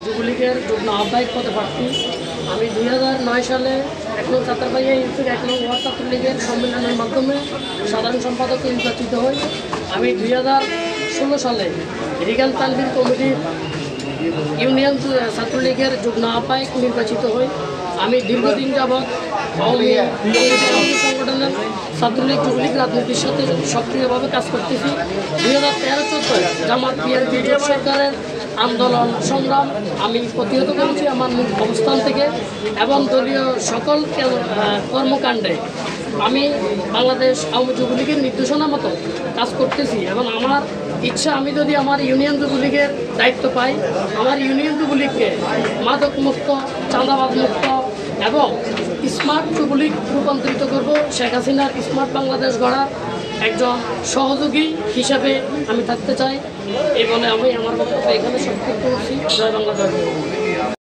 যুবলীগের যুগ্ম আহ্বায়ক পদে প্রার্থী। আমি 2009 সালে 1 নং ছাত্রবাড়িয়া ইউনিট 1 নং ওয়ার্ড ছাত্রলীগের সম্মেলনের মাধ্যমে সাধারণ সম্পাদক নির্বাচিত হই। আমি 2016 সালে রিগান তানভীর কমিটির ইউনিয়ন ছাত্রলীগের যুগ্ম আহ্বায়ক নির্বাচিত হই। আমি দীর্ঘদিন যাবৎ আওয়ামী সংগঠনের ছাত্রলীগ যুবলীগ রাজনীতির সাথে সক্রিয়ভাবে কাজ করতেছি। 2013-14 জামাত বিএনপি জোট সরকারের আন্দোলন সংগ্রাম আমি প্রতিহত করেছি আমার মূল অবস্থান থেকে এবং দলীয় সকল কর্মকাণ্ডে আমি বাংলাদেশ আওয়ামী যুবলীগের নির্দেশনা মতো কাজ করতেছি এবং আমার ইচ্ছা আমি যদি আমার ইউনিয়ন যুবলীগের দায়িত্ব পাই, আমার ইউনিয়ন যুবলীগকে মাদক মুক্ত, চাঁদাবাদ মুক্ত এবং স্মার্ট যুবলীগ রূপান্তরিত করব। শেখ হাসিনার স্মার্ট বাংলাদেশ গড়ার একজন সহযোগী হিসাবে আমি থাকতে চাই। এই বলে আমি আমার বক্তব্য এখানে সংক্ষিপ্ত করছি। জয় বাংলা, জয়।